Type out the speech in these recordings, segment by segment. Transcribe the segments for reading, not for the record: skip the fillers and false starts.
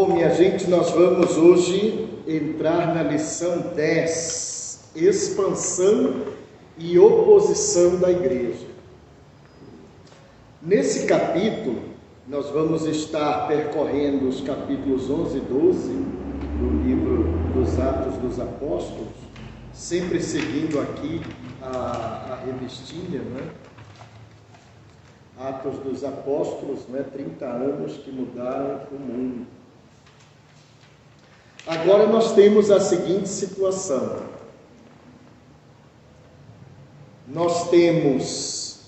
Bom, minha gente, nós vamos hoje entrar na lição 10, expansão e oposição da igreja. Nesse capítulo, nós vamos estar percorrendo os capítulos 11 e 12 do livro dos Atos dos Apóstolos, sempre seguindo aqui a revistinha, né? Atos dos Apóstolos, 30 anos que mudaram o mundo. Agora nós temos a seguinte situação. Nós temos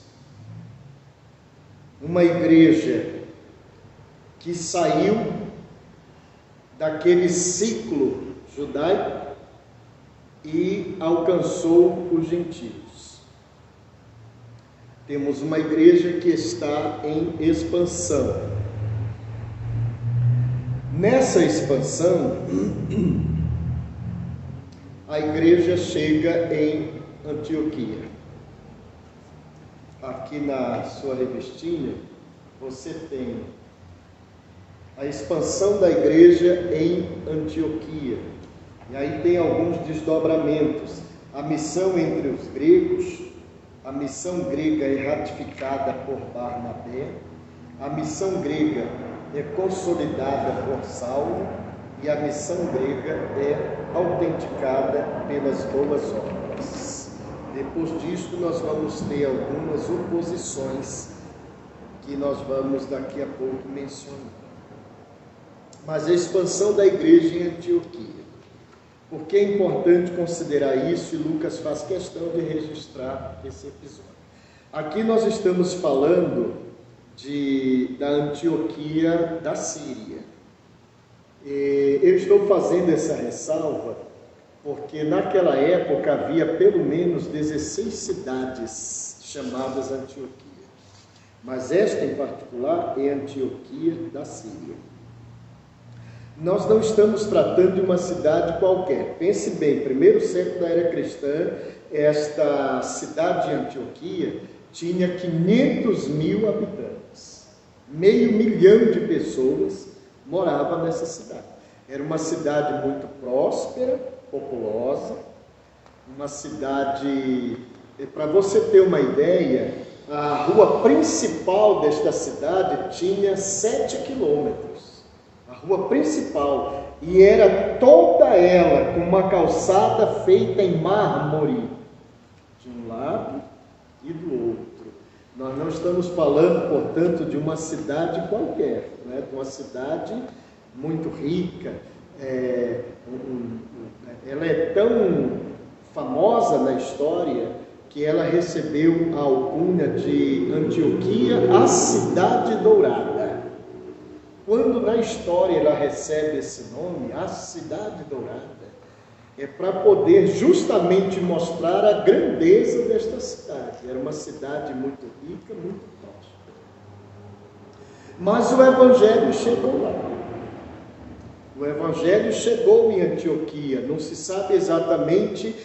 uma igreja que saiu daquele ciclo judaico e alcançou os gentios. Temos uma igreja que está em expansão. Nessa expansão, a igreja chega em Antioquia. Aqui na sua revistinha, você tem a expansão da igreja em Antioquia. E aí tem alguns desdobramentos. A missão entre os gregos, a missão grega é ratificada por Barnabé, a missão grega é consolidada por Saulo e a missão grega é autenticada pelas boas obras. Depois disso, nós vamos ter algumas oposições que nós vamos daqui a pouco mencionar. Mas a expansão da igreja em Antioquia. Por que é importante considerar isso? E Lucas faz questão de registrar esse episódio. Aqui nós estamos falando da Antioquia da Síria. Eu estou fazendo essa ressalva porque naquela época havia pelo menos 16 cidades chamadas Antioquia. Mas esta em particular é Antioquia da Síria. Nós não estamos tratando de uma cidade qualquer. Pense bem, primeiro século da era cristã, esta cidade de Antioquia tinha 500 mil habitantes. 500 mil de pessoas moravam nessa cidade. Era uma cidade muito próspera, populosa, uma cidade, para você ter uma ideia, a rua principal desta cidade tinha 7 quilômetros. A rua principal, e era toda ela com uma calçada feita em mármore, de um lado e do outro. Nós não estamos falando, portanto, de uma cidade qualquer, né? De uma cidade muito rica. Ela é tão famosa na história que ela recebeu a alcunha de Antioquia, a cidade dourada. Quando na história ela recebe esse nome, a cidade dourada, é para poder justamente mostrar a grandeza desta cidade. Era uma cidade muito rica, muito próspera. Mas o Evangelho chegou lá. O Evangelho chegou em Antioquia. Não se sabe exatamente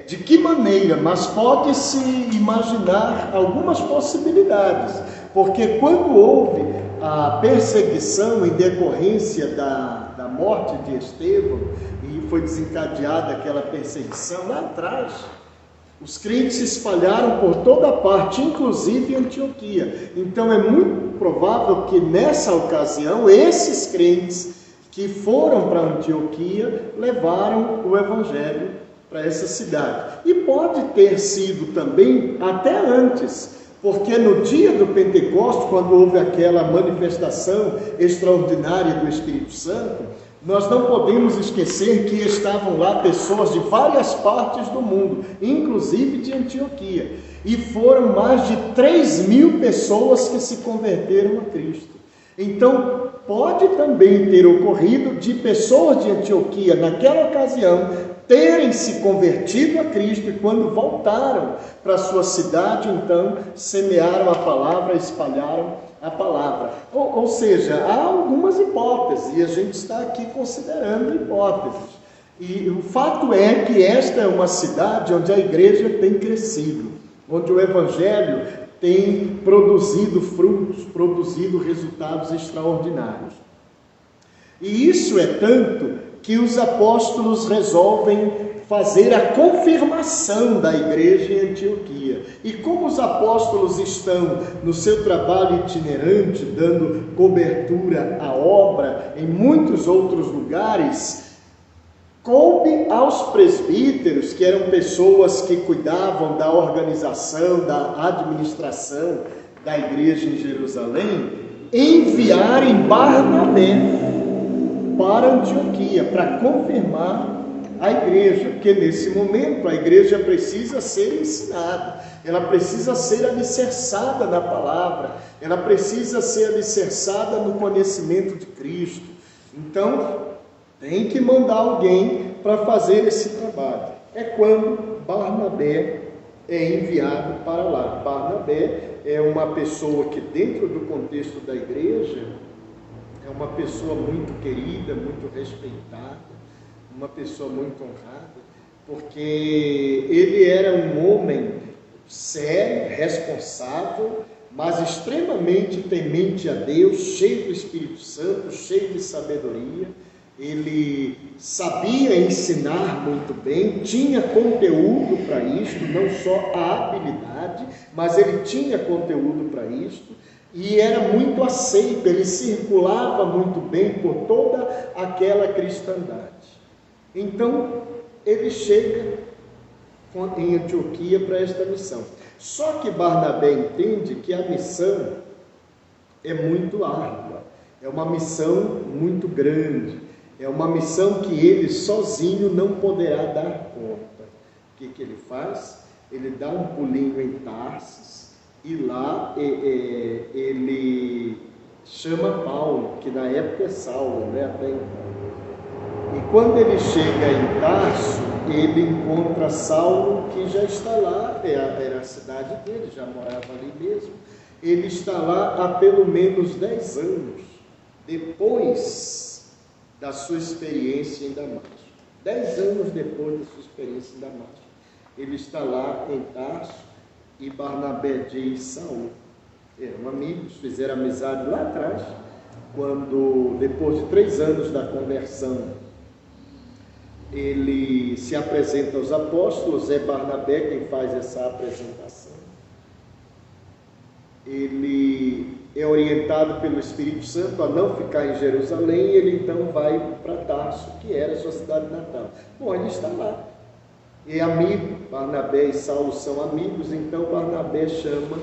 de que maneira, mas pode-se imaginar algumas possibilidades. Porque quando houve a perseguição em decorrência da morte de Estevão, e foi desencadeada aquela perseguição lá atrás, os crentes se espalharam por toda parte, inclusive em Antioquia. Então é muito provável que nessa ocasião, esses crentes que foram para Antioquia levaram o Evangelho para essa cidade. E pode ter sido também até antes, porque no dia do Pentecostes, quando houve aquela manifestação extraordinária do Espírito Santo, nós não podemos esquecer que estavam lá pessoas de várias partes do mundo, inclusive de Antioquia. E foram mais de 3.000 pessoas que se converteram a Cristo. Então, pode também ter ocorrido de pessoas de Antioquia, naquela ocasião, terem se convertido a Cristo e quando voltaram para a sua cidade, então, semearam a palavra, espalharam a palavra. Ou seja, há algumas hipóteses, e a gente está aqui considerando hipóteses. E o fato é que esta é uma cidade onde a igreja tem crescido, onde o Evangelho tem produzido frutos, produzido resultados extraordinários. E isso é tanto que os apóstolos resolvem fazer a confirmação da igreja em Antioquia. E como os apóstolos estão no seu trabalho itinerante, dando cobertura à obra em muitos outros lugares, coube aos presbíteros, que eram pessoas que cuidavam da organização, da administração da igreja em Jerusalém, enviarem Barnabé para Antioquia, para confirmar a igreja, porque nesse momento a igreja precisa ser ensinada, ela precisa ser alicerçada na palavra, ela precisa ser alicerçada no conhecimento de Cristo. Então, tem que mandar alguém para fazer esse trabalho. É quando Barnabé é enviado para lá. Barnabé é uma pessoa que, dentro do contexto da igreja, é uma pessoa muito querida, muito respeitada, uma pessoa muito honrada, porque ele era um homem sério, responsável, mas extremamente temente a Deus, cheio do Espírito Santo, cheio de sabedoria. Ele sabia ensinar muito bem, tinha conteúdo para isto, não só a habilidade, mas ele tinha conteúdo para isto, e era muito aceito, ele circulava muito bem por toda aquela cristandade. Então, ele chega em Antioquia para esta missão. Só que Barnabé entende que a missão é muito árdua, é uma missão muito grande, é uma missão que ele sozinho não poderá dar conta. O que ele faz? Ele dá um pulinho em Tarsis e lá ele chama Paulo, que na época é Saulo, né, até então. E quando ele chega em Tarso, ele encontra Saulo, que já está lá, era a cidade dele, já morava ali mesmo. Ele está lá há pelo menos 10 anos, depois da sua experiência em Damasco. 10 anos depois da sua experiência em Damasco. Ele está lá em Tarso e Barnabé diz: Saulo, eram amigos, fizeram amizade lá atrás, quando, depois de 3 anos da conversão, ele se apresenta aos apóstolos, é Barnabé quem faz essa apresentação. Ele é orientado pelo Espírito Santo a não ficar em Jerusalém, e ele então vai para Tarso, que era a sua cidade natal. Bom, ele está lá, é amigo, Barnabé e Saulo são amigos, então Barnabé chama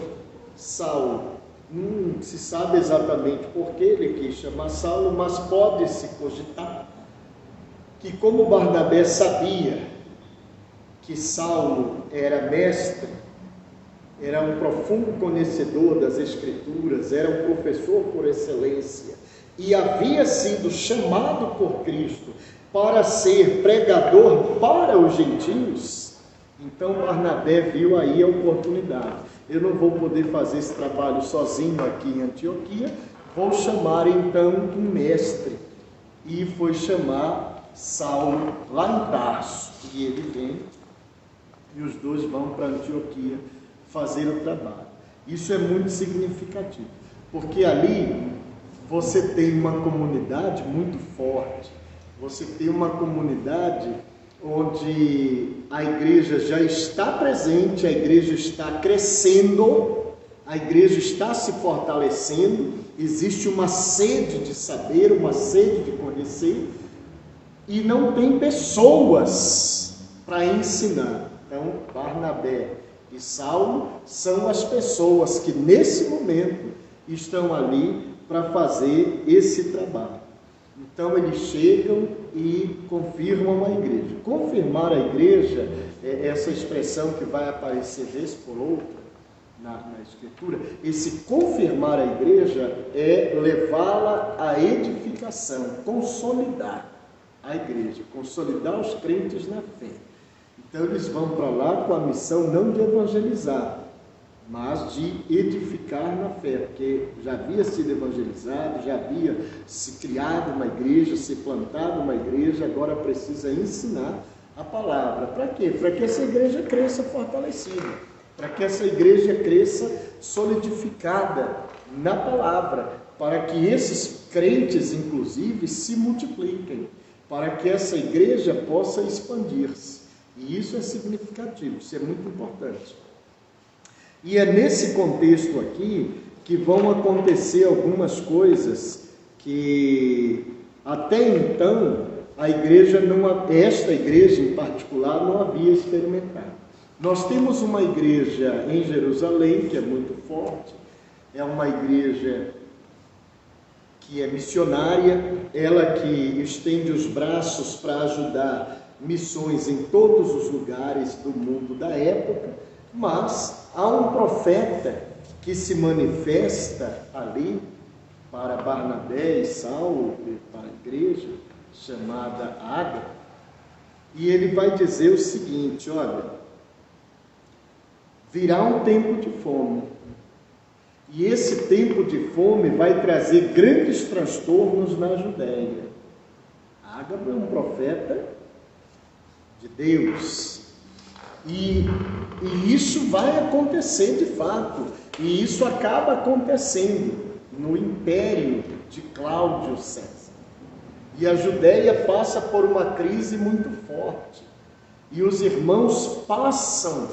Saulo. Não se sabe exatamente por que ele quis chamar Saulo, mas pode-se cogitar que, como Barnabé sabia que Saulo era mestre, era um profundo conhecedor das Escrituras, era um professor por excelência e havia sido chamado por Cristo para ser pregador para os gentios, então Barnabé viu aí a oportunidade. Eu não vou poder fazer esse trabalho sozinho aqui em Antioquia, vou chamar então um mestre. E foi chamar Saulo lá em Tarso, e ele vem e os dois vão para Antioquia fazer o trabalho. Isso é muito significativo, porque ali você tem uma comunidade muito forte, você tem uma comunidade onde a igreja já está presente, a igreja está crescendo, a igreja está se fortalecendo, existe uma sede de saber, uma sede de conhecer, e não tem pessoas para ensinar. Então, Barnabé e Saulo são as pessoas que nesse momento estão ali para fazer esse trabalho. Então, eles chegam e confirmam a igreja. Confirmar a igreja é essa expressão que vai aparecer vez por outra na Escritura. Esse confirmar a igreja é levá-la à edificação, consolidar a igreja, consolidar os crentes na fé. Então eles vão para lá com a missão não de evangelizar, mas de edificar na fé, porque já havia sido evangelizado, já havia se criado uma igreja, se plantado uma igreja, agora precisa ensinar a palavra. Para quê? Para que essa igreja cresça fortalecida, para que essa igreja cresça solidificada na palavra, para que esses crentes, inclusive, se multipliquem, para que essa igreja possa expandir-se. E isso é significativo, isso é muito importante. E é nesse contexto aqui que vão acontecer algumas coisas que até então a igreja esta igreja em particular não havia experimentado. Nós temos uma igreja em Jerusalém que é muito forte, é uma igreja que é missionária, ela que estende os braços para ajudar missões em todos os lugares do mundo da época, mas há um profeta que se manifesta ali para Barnabé e Saulo, para a igreja chamada Ágabo, e ele vai dizer o seguinte: olha, virá um tempo de fome, e esse tempo de fome vai trazer grandes transtornos na Judéia. Ágabo é um profeta de Deus, e isso vai acontecer de fato, e isso acaba acontecendo no império de Cláudio César. E a Judéia passa por uma crise muito forte, e os irmãos passam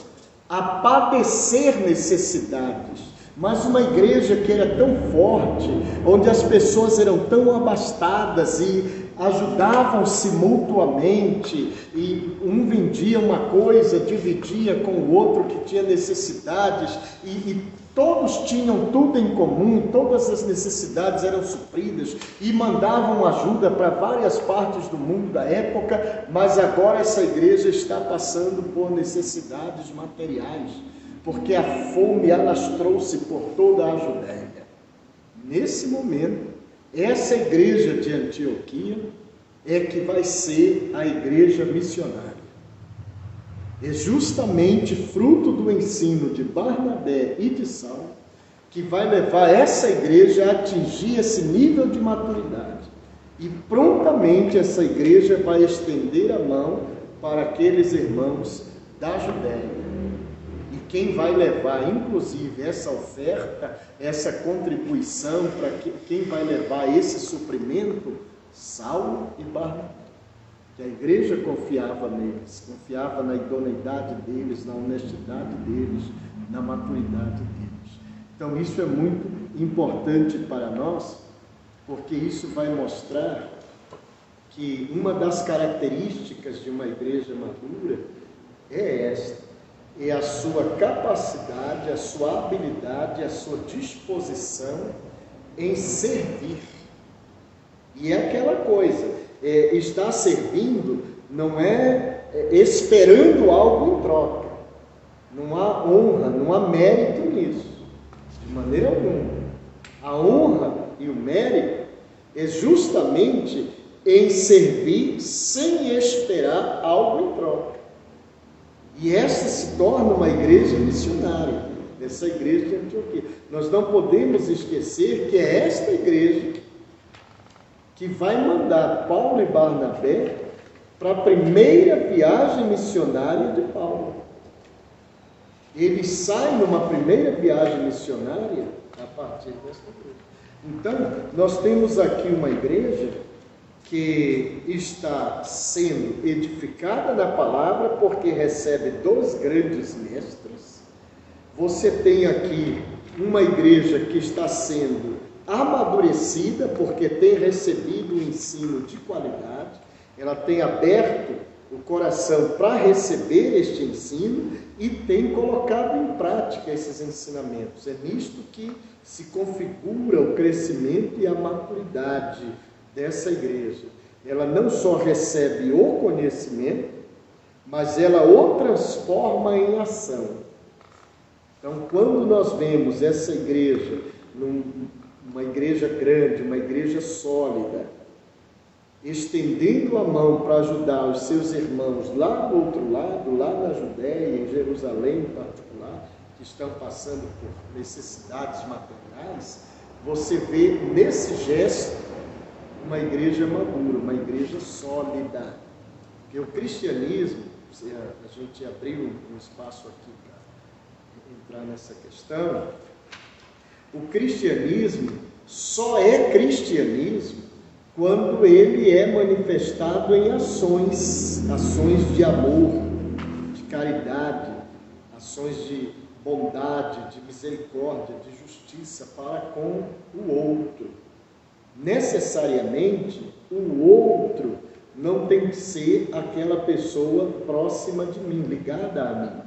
a padecer necessidades. Mas uma igreja que era tão forte, onde as pessoas eram tão abastadas e ajudavam-se mutuamente, e um vendia uma coisa, dividia com o outro que tinha necessidades, e todos tinham tudo em comum, todas as necessidades eram supridas, e mandavam ajuda para várias partes do mundo da época, mas agora essa igreja está passando por necessidades materiais, porque a fome alastrou-se por toda a Judéia. Nesse momento, essa igreja de Antioquia é que vai ser a igreja missionária. É justamente fruto do ensino de Barnabé e de Saulo que vai levar essa igreja a atingir esse nível de maturidade. E prontamente essa igreja vai estender a mão para aqueles irmãos da Judéia. E quem vai levar, inclusive, essa oferta, essa contribuição, para quem vai levar esse suprimento? Saulo e Barnabé. Que a igreja confiava neles, confiava na idoneidade deles, na honestidade deles, na maturidade deles. Então isso é muito importante para nós, porque isso vai mostrar que uma das características de uma igreja madura é esta: é a sua capacidade, a sua habilidade, a sua disposição em servir. E é aquela coisa, estar servindo não é esperando algo em troca. Não há honra, não há mérito nisso, de maneira alguma. A honra e o mérito é justamente em servir sem esperar algo em troca. E essa se torna uma igreja missionária, essa igreja de Antioquia. Nós não podemos esquecer que é esta igreja que vai mandar Paulo e Barnabé para a primeira viagem missionária de Paulo. Eles saem numa primeira viagem missionária a partir desta igreja. Então, nós temos aqui uma igreja que está sendo edificada na palavra, porque recebe 2 grandes mestres. Você tem aqui uma igreja que está sendo amadurecida, porque tem recebido um ensino de qualidade, ela tem aberto o coração para receber este ensino e tem colocado em prática esses ensinamentos. É nisto que se configura o crescimento e a maturidade dessa igreja. Ela não só recebe o conhecimento, mas ela o transforma em ação. Então, quando nós vemos essa igreja, uma igreja grande, uma igreja sólida, estendendo a mão para ajudar os seus irmãos lá do outro lado, lá na Judéia, em Jerusalém em particular, que estão passando por necessidades materiais, você vê nesse gesto uma igreja madura, uma igreja sólida. Porque o cristianismo, a gente abriu um espaço aqui para entrar nessa questão, o cristianismo só é cristianismo quando ele é manifestado em ações de amor, de caridade, ações de bondade, de misericórdia, de justiça para com o outro. Necessariamente, o outro não tem que ser aquela pessoa próxima de mim, ligada a mim.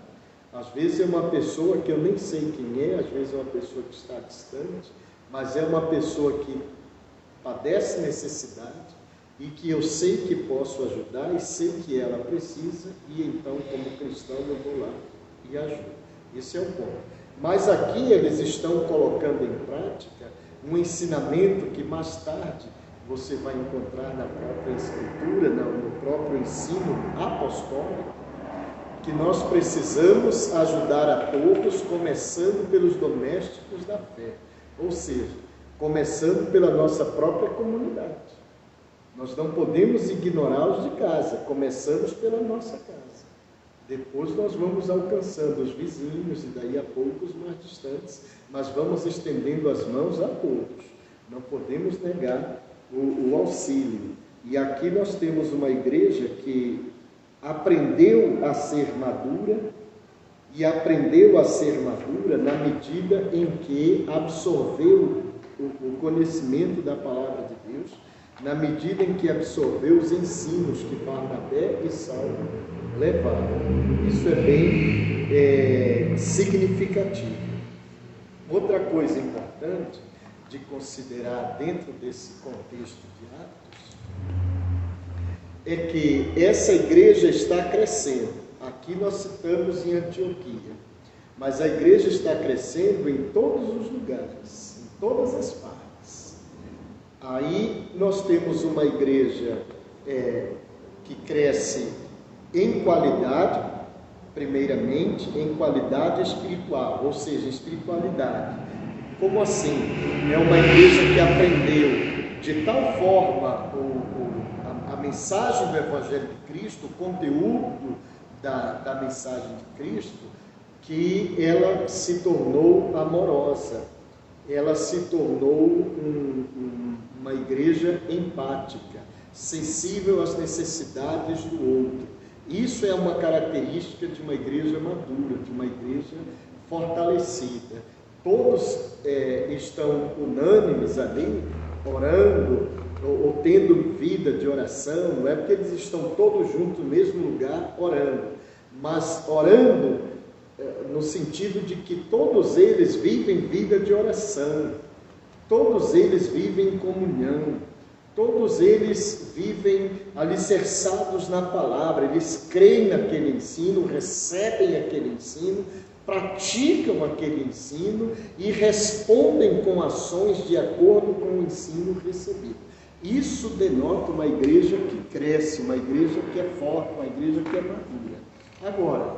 Às vezes é uma pessoa que eu nem sei quem é, às vezes é uma pessoa que está distante, mas é uma pessoa que padece necessidade e que eu sei que posso ajudar e sei que ela precisa, e então, como cristão, eu vou lá e ajudo. Esse é o ponto. Mas aqui eles estão colocando em prática um ensinamento que mais tarde você vai encontrar na própria Escritura, no próprio ensino apostólico, que nós precisamos ajudar a todos, começando pelos domésticos da fé, ou seja, começando pela nossa própria comunidade. Nós não podemos ignorar os de casa, começamos pela nossa casa. Depois nós vamos alcançando os vizinhos e daí a pouco os mais distantes, mas vamos estendendo as mãos a todos. Não podemos negar o auxílio. E aqui nós temos uma igreja que aprendeu a ser madura, e aprendeu a ser madura na medida em que absorveu o conhecimento da palavra de Deus, na medida em que absorveu os ensinos que Barnabé e Saulo levaram. Isso é bem significativo. Outra coisa importante de considerar dentro desse contexto de Atos é que essa igreja está crescendo. Aqui nós citamos em Antioquia, mas a igreja está crescendo em todos os lugares, em todas as partes. Aí nós temos uma igreja que cresce em qualidade, primeiramente, em qualidade espiritual, ou seja, espiritualidade. Como assim? É uma igreja que aprendeu de tal forma a mensagem do Evangelho de Cristo, o conteúdo da mensagem de Cristo, que ela se tornou amorosa, ela se tornou uma igreja empática, sensível às necessidades do outro. Isso é uma característica de uma igreja madura, de uma igreja fortalecida. Todos estão unânimes ali, orando, ou tendo vida de oração. Não é porque eles estão todos juntos no mesmo lugar orando, mas orando no sentido de que todos eles vivem vida de oração, todos eles vivem em comunhão, todos eles vivem alicerçados na palavra, eles creem naquele ensino, recebem aquele ensino, praticam aquele ensino e respondem com ações de acordo com o ensino recebido. Isso denota uma igreja que cresce, uma igreja que é forte, uma igreja que é madura. Agora,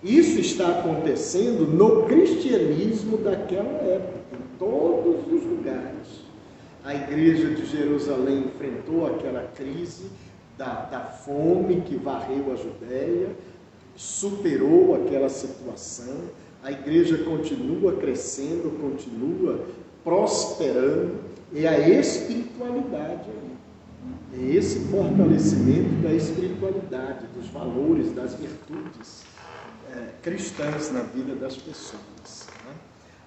isso está acontecendo no cristianismo daquela época, em todos os lugares. A igreja de Jerusalém enfrentou aquela crise da fome que varreu a Judéia, superou aquela situação. A igreja continua crescendo, continua prosperando. É a espiritualidade aí, é esse fortalecimento da espiritualidade, dos valores, das virtudes cristãs na vida das pessoas, né?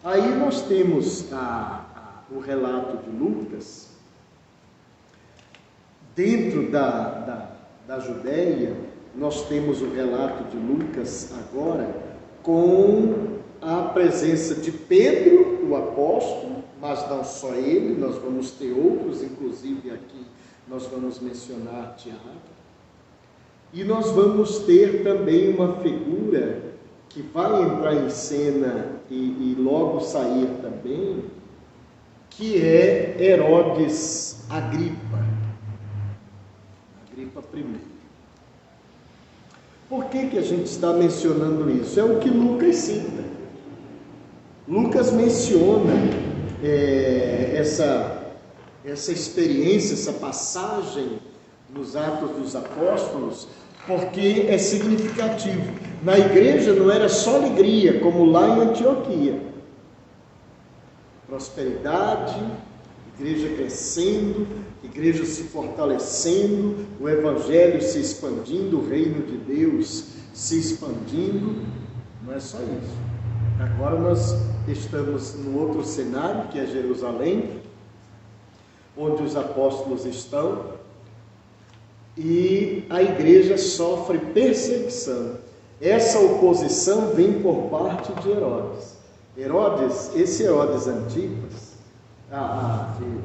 Aí nós temos o relato de Lucas. Dentro da Judéia, nós temos o relato de Lucas agora com a presença de Pedro, o apóstolo, mas não só ele, nós vamos ter outros, inclusive aqui nós vamos mencionar Tiago, e nós vamos ter também uma figura que vai entrar em cena e logo sair também, que é Herodes Agripa I. Por que a gente está mencionando isso? É o que Lucas cita. Lucas menciona essa experiência, essa passagem nos Atos dos Apóstolos, porque é significativo. Na igreja não era só alegria, como lá em Antioquia. prosperidade, igreja crescendo, igreja se fortalecendo, o evangelho se expandindo, o reino de Deus se expandindo. Não é só isso. Agora nós estamos no outro cenário, que é Jerusalém, onde os apóstolos estão, e a igreja sofre perseguição. Essa oposição vem por parte de Herodes. Esse Herodes Antipas,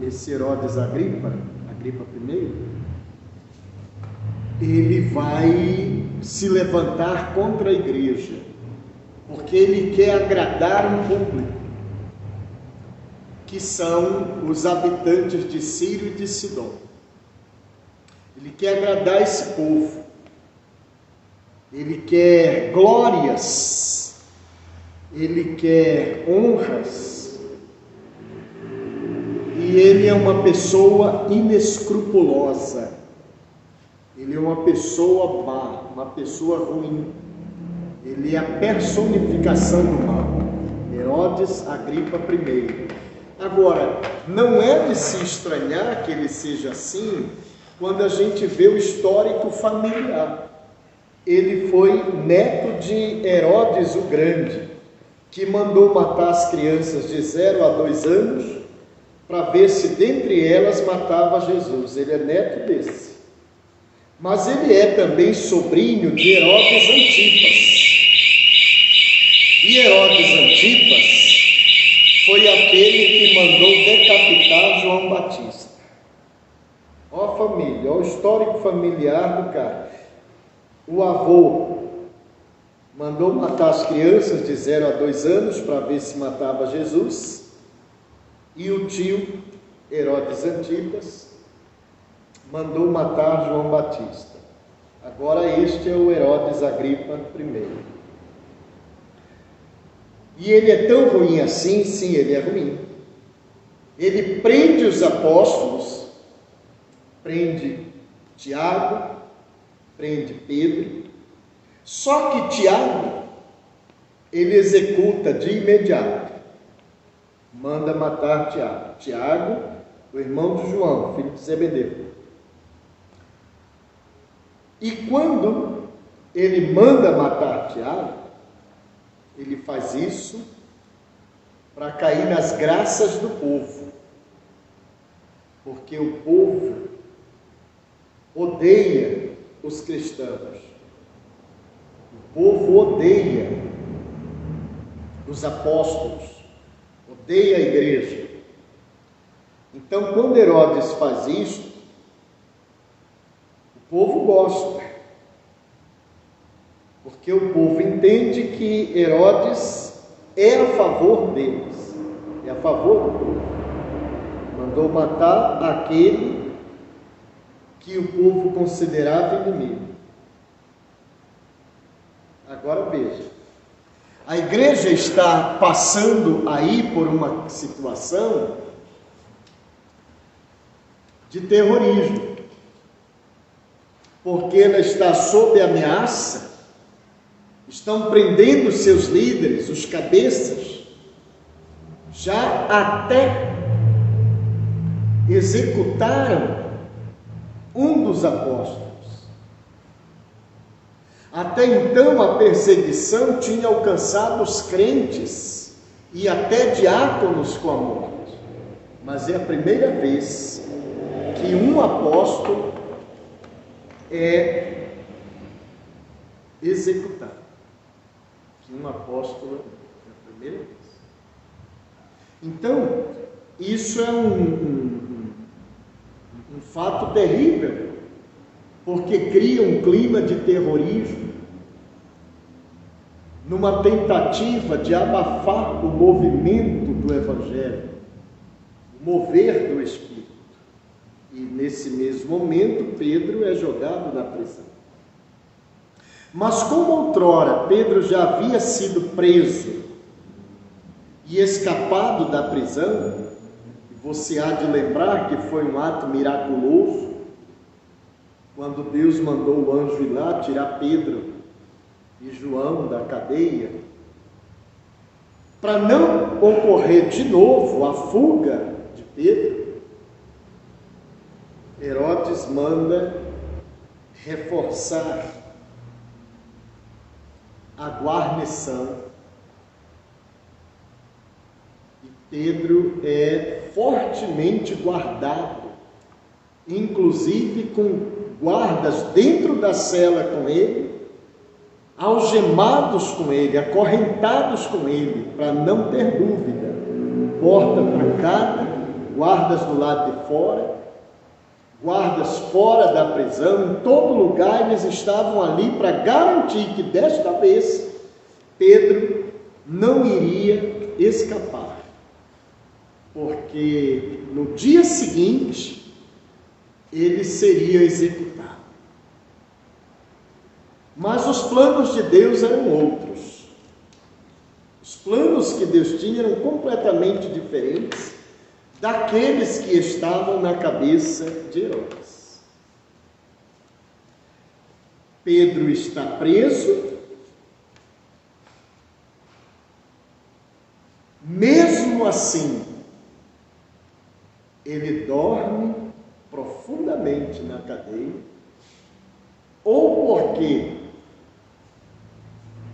esse Herodes Agripa I, ele vai se levantar contra a igreja, porque ele quer agradar um público, que são os habitantes de Ciro e de Sidom. Ele quer agradar esse povo, ele quer glórias, ele quer honras, e ele é uma pessoa inescrupulosa, ele é uma pessoa má, uma pessoa ruim, ele é a personificação do mal. Herodes Agripa I. Agora, não é de se estranhar que ele seja assim, quando a gente vê o histórico familiar. Ele foi neto de Herodes o Grande, que mandou matar as crianças de 0 a 2 anos, para ver se dentre elas matava Jesus. Ele é neto desse. Mas ele é também sobrinho de Herodes Antipas. E Herodes Antipas foi aquele que mandou decapitar João Batista. Ó a família, ó o histórico familiar do cara. O avô mandou matar as crianças de 0 a 2 anos para ver se matava Jesus. E o tio, Herodes Antipas, mandou matar João Batista. Agora este é o Herodes Agripa I. E ele é tão ruim assim? Sim, ele é ruim. Ele prende os apóstolos, prende Tiago, prende Pedro. Só que Tiago, ele executa de imediato. Manda matar Tiago. Tiago, o irmão de João, filho de Zebedeu. E quando ele manda matar Tiago, ele faz isso para cair nas graças do povo, porque o povo odeia os cristãos, o povo odeia os apóstolos, odeia a igreja. Então, quando Herodes faz isso, o povo gosta, porque o povo entende que Herodes é a favor deles, é a favor do povo. Mandou matar aquele que o povo considerava inimigo. Agora veja, a igreja está passando aí por uma situação de terrorismo, porque ela está sob ameaça. Estão prendendo seus líderes, os cabeças, já até executaram um dos apóstolos. Até então a perseguição tinha alcançado os crentes e até diáconos com a morte. Mas é a primeira vez que um apóstolo é executado. Um apóstolo é a primeira vez. Então, isso é um fato terrível, porque cria um clima de terrorismo, numa tentativa de abafar o movimento do Evangelho, o mover do Espírito. E nesse mesmo momento, Pedro é jogado na prisão. Mas como outrora Pedro já havia sido preso e escapado da prisão, você há de lembrar que foi um ato miraculoso, quando Deus mandou o anjo ir lá tirar Pedro e João da cadeia, Para não ocorrer de novo a fuga de Pedro, Herodes manda reforçar a guarnição. E Pedro é fortemente guardado, inclusive com guardas dentro da cela com ele, algemados com ele, acorrentados com ele, para não ter dúvida. Porta trancada, guardas do lado de fora, guardas fora da prisão, em todo lugar eles estavam ali para garantir que desta vez Pedro não iria escapar, porque no dia seguinte ele seria executado. Mas os planos de Deus eram outros. Os planos que Deus tinha eram completamente diferentes daqueles que estavam na cabeça de Herodes. Pedro está preso, mesmo assim, ele dorme profundamente na cadeia, ou porque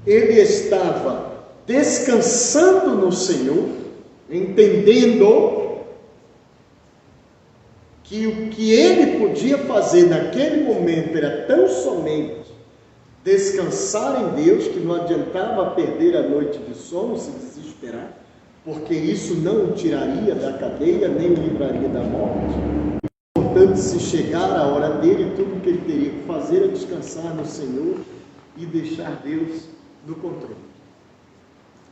ele estava descansando no Senhor, entendendo que o que ele podia fazer naquele momento era tão somente descansar em Deus, que não adiantava perder a noite de sono, se desesperar, porque isso não o tiraria da cadeia, nem o livraria da morte. Portanto, se chegar a hora dele, tudo que ele teria que fazer é descansar no Senhor e deixar Deus no controle.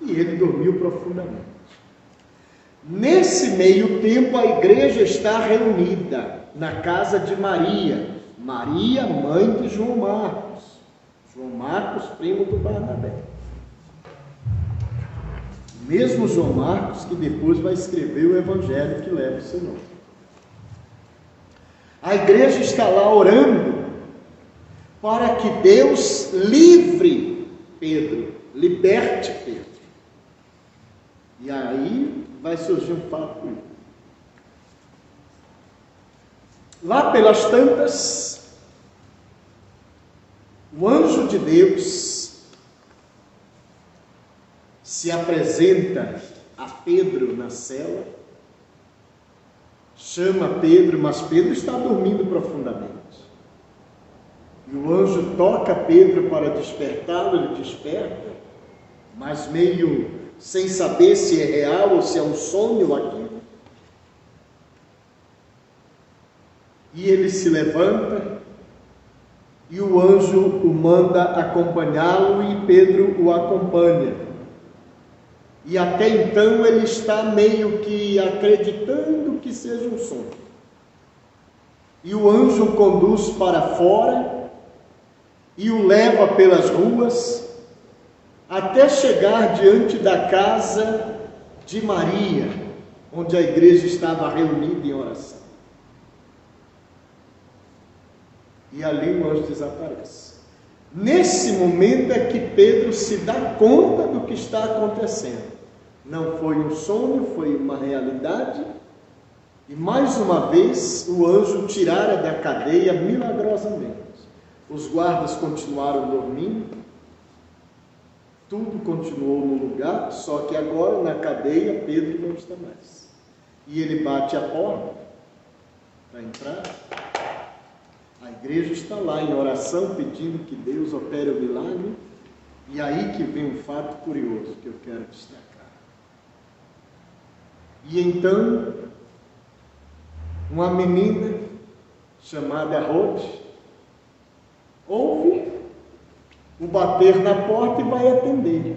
E ele dormiu profundamente. Nesse meio tempo, a igreja está reunida na casa de Maria. Maria, mãe de João Marcos. João Marcos, primo do Barnabé. Mesmo João Marcos, que depois vai escrever o evangelho que leva o seu nome. A igreja está lá orando para que Deus livre Pedro, liberte Pedro. E aí vai surgir um fato curioso. Lá pelas tantas, o anjo de Deus se apresenta a Pedro na cela, chama Pedro, mas Pedro está dormindo profundamente. E o anjo toca Pedro para despertá-lo, ele desperta, mas meio sem saber se é real ou se é um sonho aquilo. E ele se levanta e o anjo o manda acompanhá-lo e Pedro o acompanha. E até então ele está meio que acreditando que seja um sonho. E o anjo o conduz para fora e o leva pelas ruas até chegar diante da casa de Maria, onde a igreja estava reunida em oração. E ali o anjo desaparece. Nesse momento é que Pedro se dá conta do que está acontecendo. Não foi um sonho, foi uma realidade. E mais uma vez o anjo o tirara da cadeia milagrosamente. Os guardas continuaram dormindo, tudo continuou no lugar, só que agora na cadeia Pedro não está mais. E ele bate a porta para entrar. A igreja está lá em oração, pedindo que Deus opere o milagre. E aí que vem um fato curioso que eu quero destacar. E então, uma menina chamada Rode ouve o bater na porta e vai atender.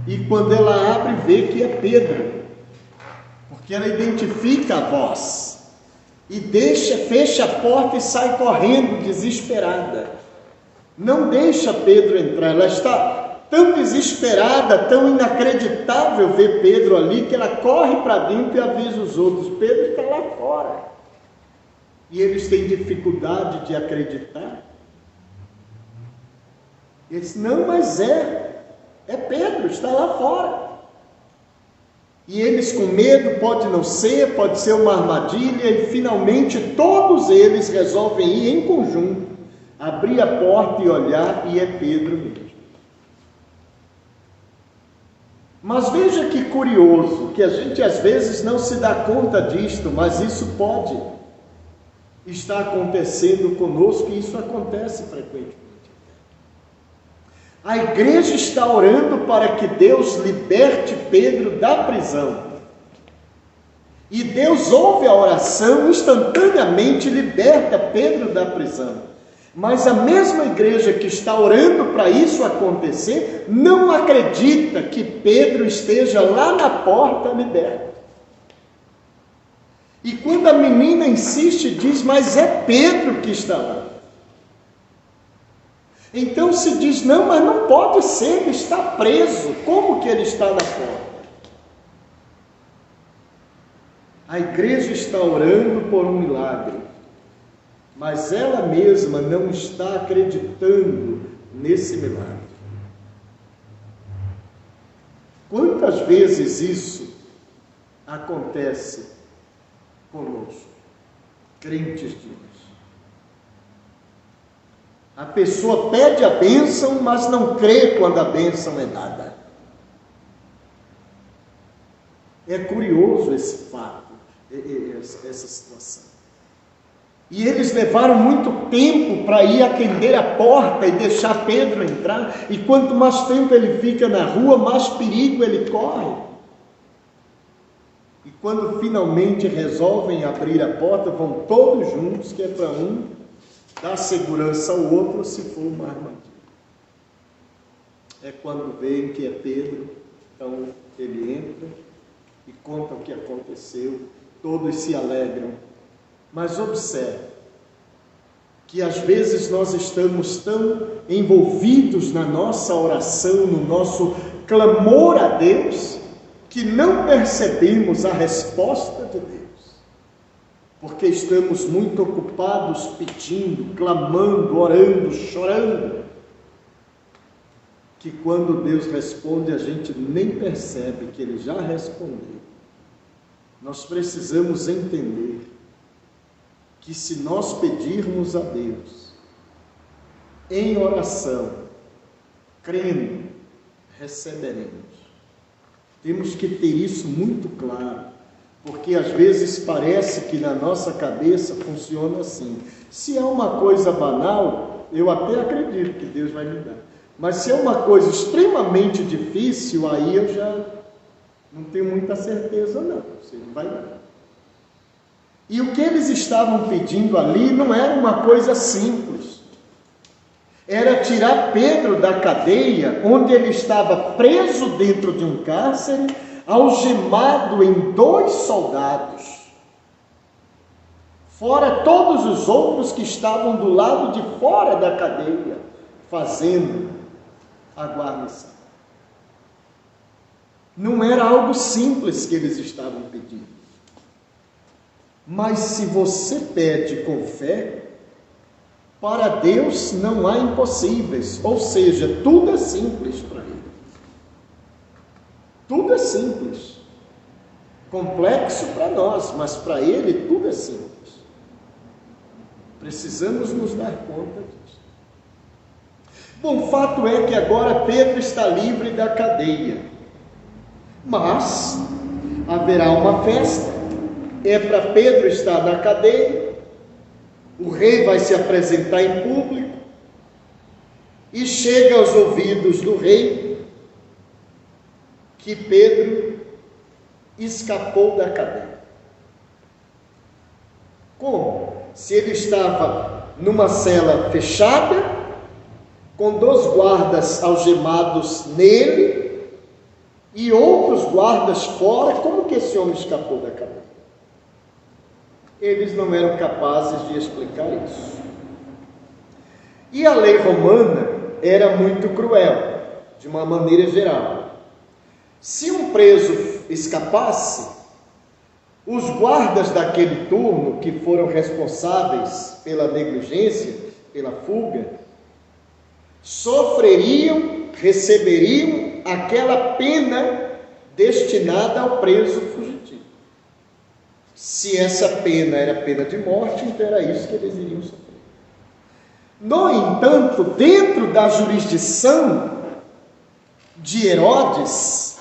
E quando ela abre, vê que é Pedro, porque ela identifica a voz. E fecha a porta e sai correndo, desesperada. Não deixa Pedro entrar. Ela está tão desesperada, tão inacreditável ver Pedro ali, que ela corre para dentro e avisa os outros: Pedro está lá fora. E eles têm dificuldade de acreditar. Eles: não, mas é Pedro, está lá fora. E eles com medo, pode não ser, pode ser uma armadilha, e finalmente todos eles resolvem ir em conjunto, abrir a porta e olhar, e é Pedro mesmo. Mas veja que curioso, que a gente às vezes não se dá conta disto, mas isso pode estar acontecendo conosco, e isso acontece frequentemente. A igreja está orando para que Deus liberte Pedro da prisão. E Deus ouve a oração, instantaneamente liberta Pedro da prisão. Mas a mesma igreja que está orando para isso acontecer, não acredita que Pedro esteja lá na porta liberto. E quando a menina insiste, diz, mas é Pedro que está lá. Então se diz, não, mas não pode ser, ele está preso. Como que ele está na porta? A igreja está orando por um milagre, mas ela mesma não está acreditando nesse milagre. Quantas vezes isso acontece conosco, crentes de hoje? A pessoa pede a bênção, mas não crê quando a bênção é dada. É curioso esse fato, essa situação. E eles levaram muito tempo para ir atender a porta e deixar Pedro entrar, e quanto mais tempo ele fica na rua, mais perigo ele corre. E quando finalmente resolvem abrir a porta, vão todos juntos, que é para um dar segurança ao outro se for uma armadilha. É quando veem que é Pedro, então ele entra e conta o que aconteceu, todos se alegram. Mas observe que às vezes nós estamos tão envolvidos na nossa oração, no nosso clamor a Deus, que não percebemos a resposta de Deus. Porque estamos muito ocupados pedindo, clamando, orando, chorando, que quando Deus responde, a gente nem percebe que Ele já respondeu. Nós precisamos entender que se nós pedirmos a Deus em oração, crendo, receberemos. Temos que ter isso muito claro. Porque às vezes parece que na nossa cabeça funciona assim. Se é uma coisa banal, eu até acredito que Deus vai me dar. Mas se é uma coisa extremamente difícil, aí eu já não tenho muita certeza não. Você não vai dar. E o que eles estavam pedindo ali não era uma coisa simples. Era tirar Pedro da cadeia, onde ele estava preso dentro de um cárcere, algemado em 2 soldados, fora todos os outros que estavam do lado de fora da cadeia, fazendo a guarnição. Não era algo simples que eles estavam pedindo. Mas se você pede com fé, para Deus não há impossíveis, ou seja, tudo é simples para Ele. Tudo é simples, complexo para nós, mas para Ele tudo é simples. Precisamos nos dar conta disso. Bom, o fato é que agora Pedro está livre da cadeia, mas haverá uma festa, é para Pedro estar na cadeia, o rei vai se apresentar em público, e chega aos ouvidos do rei que Pedro escapou da cadeia. Como? Se ele estava numa cela fechada, com 2 guardas algemados nele, e outros guardas fora, como que esse homem escapou da cadeia? Eles não eram capazes de explicar isso. E a lei romana era muito cruel, de uma maneira geral. Se um preso escapasse, os guardas daquele turno, que foram responsáveis pela negligência, pela fuga, receberiam aquela pena destinada ao preso fugitivo. Se essa pena era pena de morte, então era isso que eles iriam sofrer. No entanto, dentro da jurisdição de Herodes,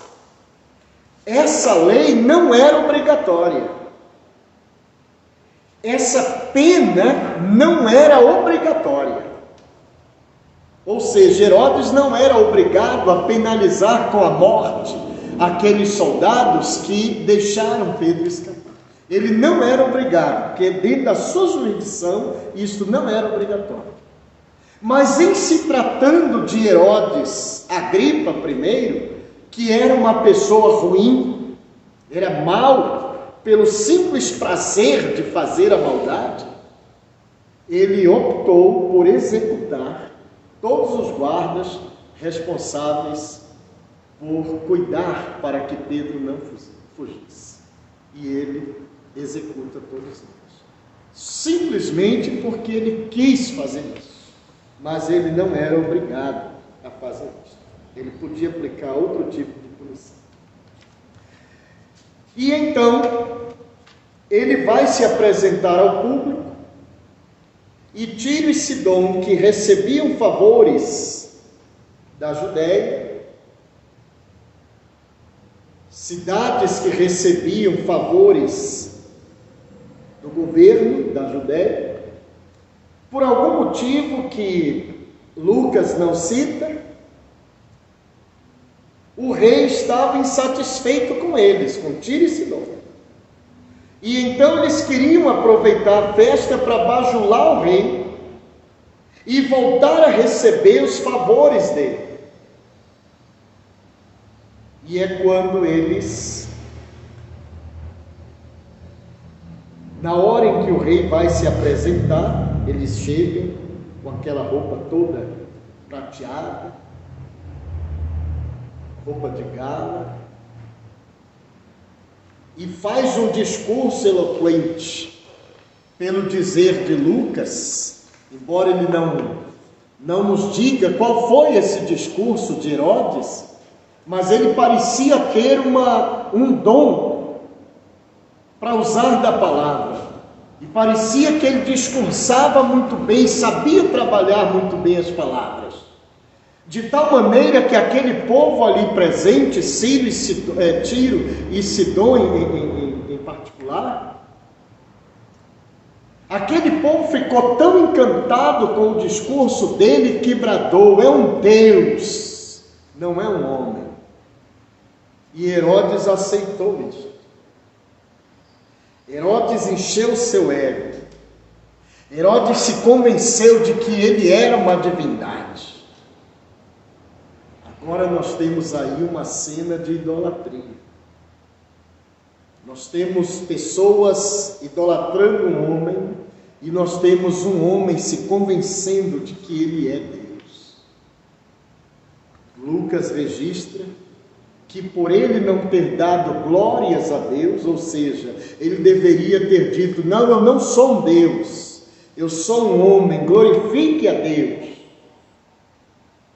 essa lei não era obrigatória. Essa pena não era obrigatória. Ou seja, Herodes não era obrigado a penalizar com a morte aqueles soldados que deixaram Pedro escapar. Ele não era obrigado, porque dentro da sua jurisdição isso não era obrigatório. Mas em se tratando de Herodes Agripa I, que era uma pessoa ruim, era mau, pelo simples prazer de fazer a maldade, ele optou por executar todos os guardas responsáveis por cuidar para que Pedro não fugisse. E ele executa todos eles. Simplesmente porque ele quis fazer isso. Mas ele não era obrigado a fazer isso. Ele podia aplicar outro tipo de punição. E então, ele vai se apresentar ao público, e Tiro e Sidom, que recebiam favores da Judéia, cidades que recebiam favores do governo da Judéia, por algum motivo que Lucas não cita, o rei estava insatisfeito com eles, com Tiro e Sidom. E então eles queriam aproveitar a festa para bajular o rei e voltar a receber os favores dele. E é quando eles, na hora em que o rei vai se apresentar, eles chegam com aquela roupa toda prateada, roupa de gala, e faz um discurso eloquente. Pelo dizer de Lucas, embora ele não nos diga qual foi esse discurso de Herodes, mas ele parecia ter um dom para usar da palavra, e parecia que ele discursava muito bem, sabia trabalhar muito bem as palavras, de tal maneira que aquele povo ali presente, Tiro e Sidom em particular, aquele povo ficou tão encantado com o discurso dele que bradou: é um Deus, não é um homem. E Herodes aceitou isso. Herodes encheu seu ego. Herodes se convenceu de que ele era uma divindade. Agora nós temos aí uma cena de idolatria. Nós temos pessoas idolatrando um homem, e nós temos um homem se convencendo de que ele é Deus. Lucas registra que por ele não ter dado glórias a Deus, ou seja, ele deveria ter dito: não, eu não sou um Deus, eu sou um homem, glorifique a Deus.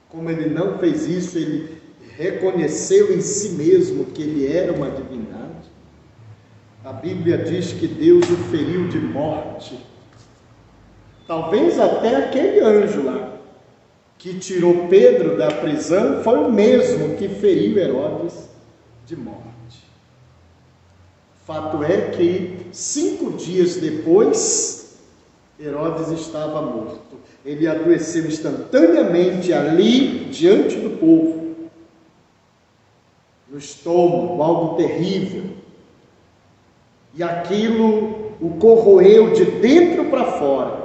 Como ele não fez isso, ele reconheceu em si mesmo que ele era uma divindade. A Bíblia diz que Deus o feriu de morte. Talvez até aquele anjo lá, que tirou Pedro da prisão, foi o mesmo que feriu Herodes de morte. Fato é que 5 dias depois, Herodes estava morto. Ele adoeceu instantaneamente ali, diante do povo, no estômago, algo terrível. E aquilo o corroeu de dentro para fora.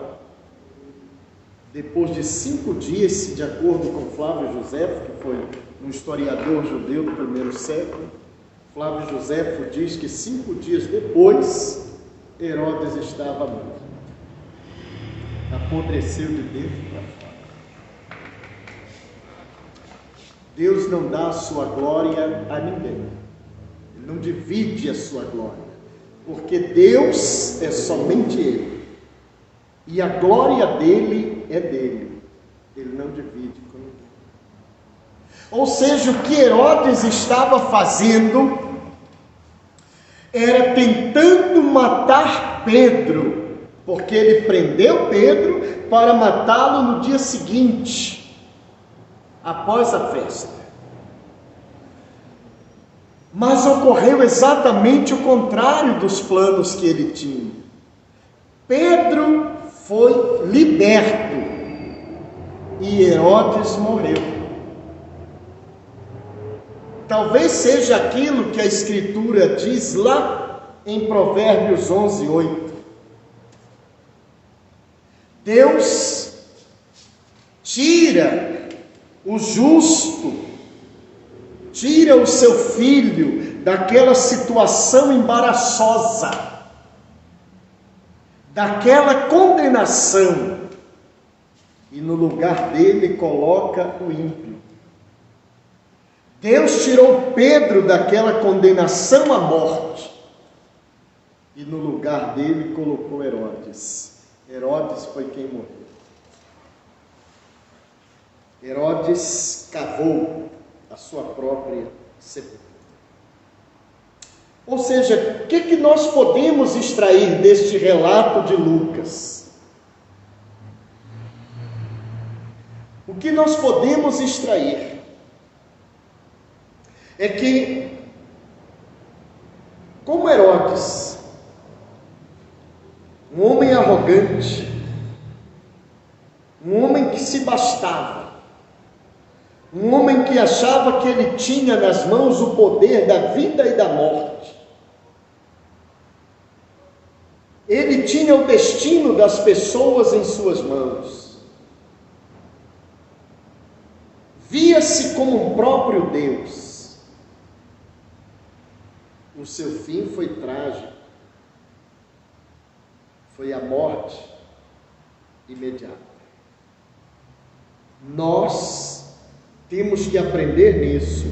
Depois de 5 dias, de acordo com Flávio Joséfo, que foi um historiador judeu do primeiro século, Flávio Joséfo diz que 5 dias depois, Herodes estava morto. Apodreceu de dentro para fora. Deus não dá a sua glória a ninguém. Ele não divide a sua glória. Porque Deus é somente Ele. E a glória dele é dele. Ele não divide com ninguém. Ou seja, o que Herodes estava fazendo era tentando matar Pedro, porque ele prendeu Pedro para matá-lo no dia seguinte, após a festa. Mas ocorreu exatamente o contrário dos planos que ele tinha. Pedro foi liberto e Herodes morreu. Talvez seja aquilo que a Escritura diz lá em Provérbios 11:8. Deus tira o justo, tira o seu filho daquela situação embaraçosa, daquela condenação, e no lugar dele coloca o ímpio. Deus tirou Pedro daquela condenação à morte e no lugar dele colocou Herodes. Herodes foi quem morreu. Herodes cavou a sua própria sepultura. Ou seja, o que nós podemos extrair deste relato de Lucas? O que nós podemos extrair é que, como Herodes, um homem arrogante, um homem que se bastava, um homem que achava que ele tinha nas mãos o poder da vida e da morte, ele tinha o destino das pessoas em suas mãos, via-se como um próprio Deus. O seu fim foi trágico, foi a morte imediata. Nós temos que aprender nisso,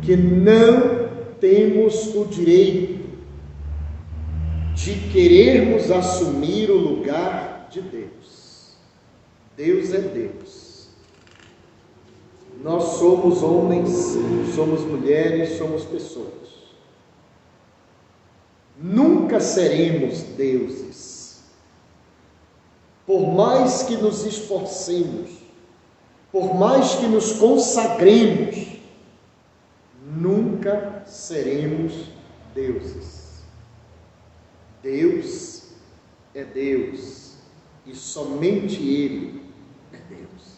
que não temos o direito de querermos assumir o lugar de Deus. Deus é Deus. Nós somos homens, somos mulheres, somos pessoas. Nunca seremos deuses. Por mais que nos esforcemos, por mais que nos consagremos, nunca seremos deuses. Deus é Deus e somente Ele é Deus.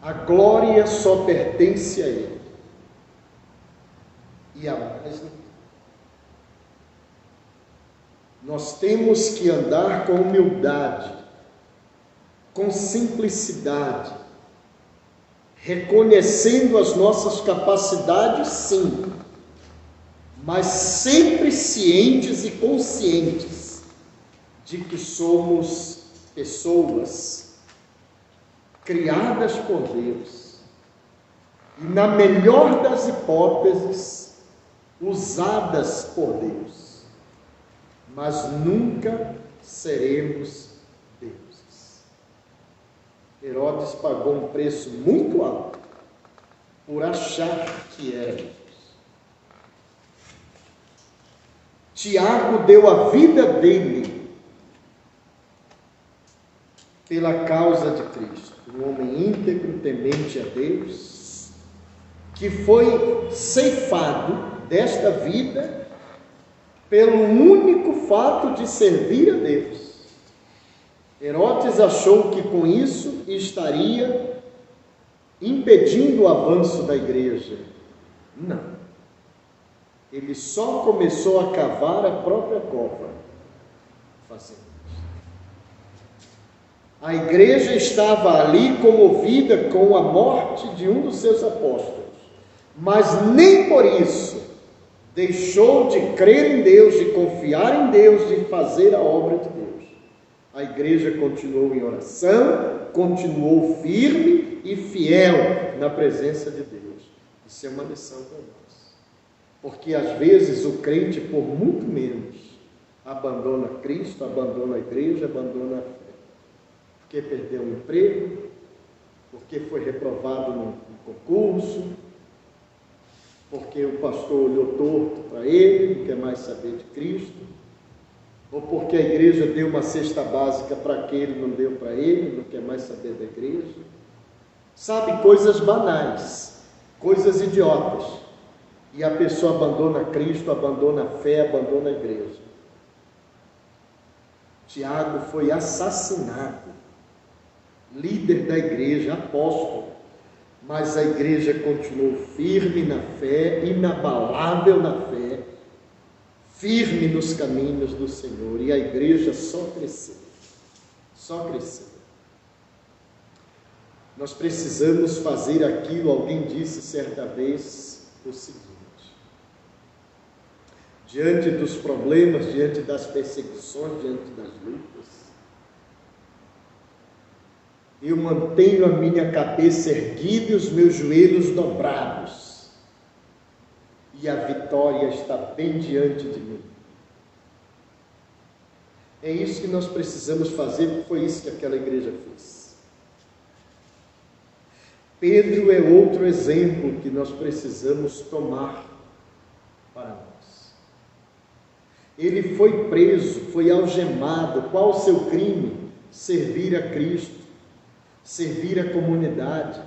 A glória só pertence a Ele e a mais ninguém. Nós temos que andar com humildade, com simplicidade, reconhecendo as nossas capacidades, sim, mas sempre cientes e conscientes de que somos pessoas criadas por Deus e, na melhor das hipóteses, usadas por Deus. Mas nunca seremos deuses. Herodes pagou um preço muito alto por achar que era Deus. Tiago deu a vida dele pela causa de Cristo. Um homem íntegro, temente a Deus, que foi ceifado desta vida pelo único fato de servir a Deus. Herodes achou que com isso estaria impedindo o avanço da igreja. Não. Ele só começou a cavar a própria cova fazendo isso. A igreja estava ali comovida com a morte de um dos seus apóstolos, mas nem por isso deixou de crer em Deus, de confiar em Deus, de fazer a obra de Deus. A igreja continuou em oração, continuou firme e fiel na presença de Deus. Isso é uma lição para nós. Porque às vezes o crente, por muito menos, abandona Cristo, abandona a igreja, abandona a fé. Porque perdeu o emprego, porque foi reprovado no concurso, porque o pastor olhou torto para ele, não quer mais saber de Cristo, ou porque a igreja deu uma cesta básica para aquele, não deu para ele, não quer mais saber da igreja. Sabe, coisas banais, coisas idiotas, e a pessoa abandona Cristo, abandona a fé, abandona a igreja. Tiago foi assassinado, líder da igreja, apóstolo, mas a igreja continuou firme na fé, inabalável na fé, firme nos caminhos do Senhor, e a igreja só cresceu, só cresceu. Nós precisamos fazer aquilo, alguém disse certa vez o seguinte: diante dos problemas, diante das perseguições, diante das lutas, eu mantenho a minha cabeça erguida e os meus joelhos dobrados, e a vitória está bem diante de mim. É isso que nós precisamos fazer, porque foi isso que aquela igreja fez. Pedro é outro exemplo que nós precisamos tomar para nós. Ele foi preso, foi algemado. Qual o seu crime? Servir a Cristo, servir a comunidade,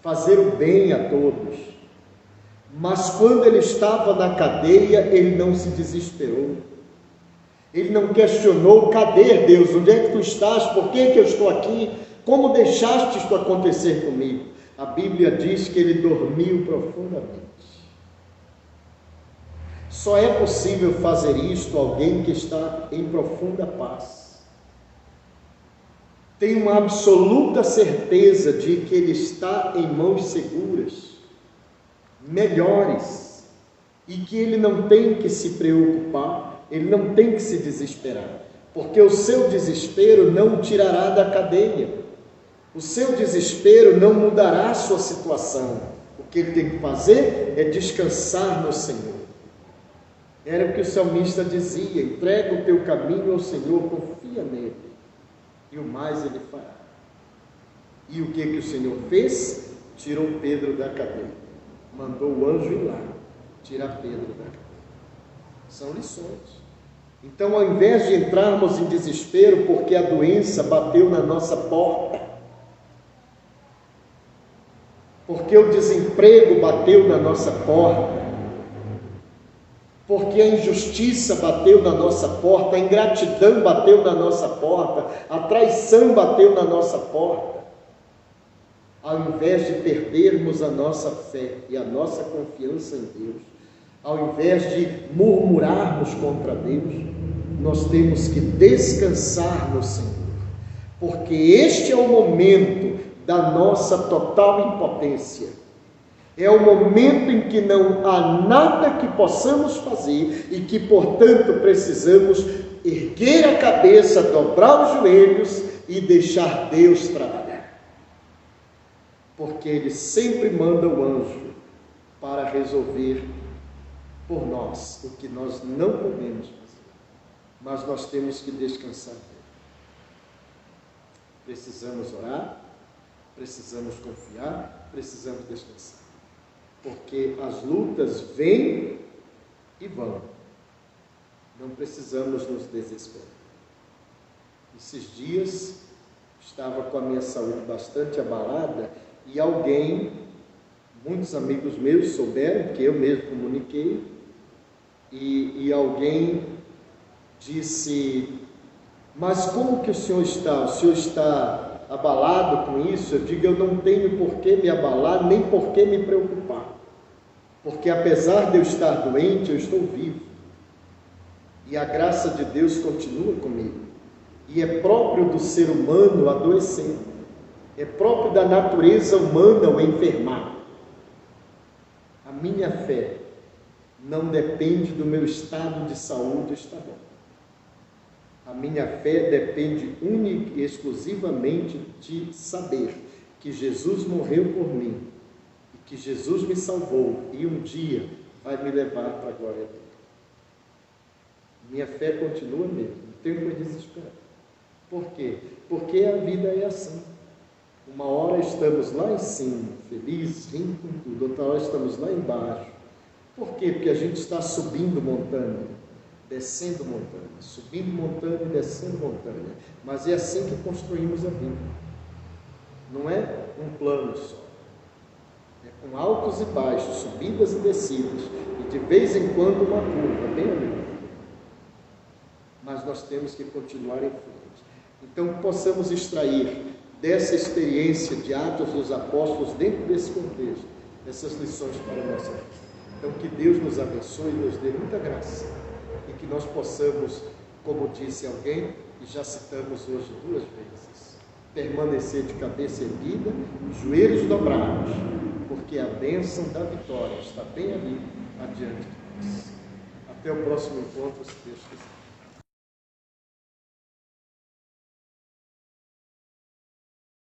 fazer o bem a todos. Mas quando ele estava na cadeia, ele não se desesperou. Ele não questionou: cadê Deus? Onde é que tu estás? Por que eu estou aqui? Como deixaste isto acontecer comigo? A Bíblia diz que ele dormiu profundamente. Só é possível fazer isto alguém que está em profunda paz. Tem uma absoluta certeza de que ele está em mãos seguras, melhores, e que ele não tem que se preocupar, ele não tem que se desesperar, porque o seu desespero não o tirará da cadeia. O seu desespero não mudará a sua situação. O que ele tem que fazer é descansar no Senhor. Era o que o salmista dizia: entrega o teu caminho ao Senhor, confia nele, e o mais ele fará. E o que o Senhor fez? Tirou Pedro da cadeia. Mandou o anjo ir lá, tirar Pedro da cadeia. São lições. Então, ao invés de entrarmos em desespero porque a doença bateu na nossa porta, porque o desemprego bateu na nossa porta, porque a injustiça bateu na nossa porta, a ingratidão bateu na nossa porta, a traição bateu na nossa porta, ao invés de perdermos a nossa fé e a nossa confiança em Deus, ao invés de murmurarmos contra Deus, nós temos que descansar no Senhor, porque este é o momento da nossa total impotência. É o momento em que não há nada que possamos fazer e que, portanto, precisamos erguer a cabeça, dobrar os joelhos e deixar Deus trabalhar. Porque Ele sempre manda o anjo para resolver por nós o que nós não podemos fazer. Mas nós temos que descansar nele. Precisamos orar, precisamos confiar, precisamos descansar. Porque as lutas vêm e vão. Não precisamos nos desesperar. Esses dias estava com a minha saúde bastante abalada e alguém, muitos amigos meus souberam, que eu mesmo comuniquei, e alguém disse: mas como que o senhor está? O senhor está abalado com isso? Eu digo: eu não tenho por que me abalar, nem por que me preocupar, porque apesar de eu estar doente, eu estou vivo, e a graça de Deus continua comigo, e é próprio do ser humano adoecer, é próprio da natureza humana o enfermar. A minha fé não depende do meu estado de saúde estar bom. A minha fé depende única e exclusivamente de saber que Jesus morreu por mim, e que Jesus me salvou, e um dia vai me levar para a glória dele. Minha fé continua mesmo, não tenho que me desesperar. Por quê? Porque a vida é assim. Uma hora estamos lá em cima, felizes, rindo com tudo, outra hora estamos lá embaixo. Por quê? Porque a gente está subindo montanha, descendo montanha, subindo montanha e descendo montanha. Mas é assim que construímos a vida. Não é um plano só. É com altos e baixos, subidas e descidas, e de vez em quando uma curva, bem ali. Mas nós temos que continuar em frente. Então, que possamos extrair dessa experiência de Atos dos Apóstolos, dentro desse contexto, essas lições para a nossa vida. Então, que Deus nos abençoe e nos dê muita graça, e que nós possamos, como disse alguém, e já citamos hoje 2 vezes, permanecer de cabeça erguida, joelhos dobrados, porque a bênção da vitória está bem ali, adiante de nós. Até o próximo encontro, se Deus quiser.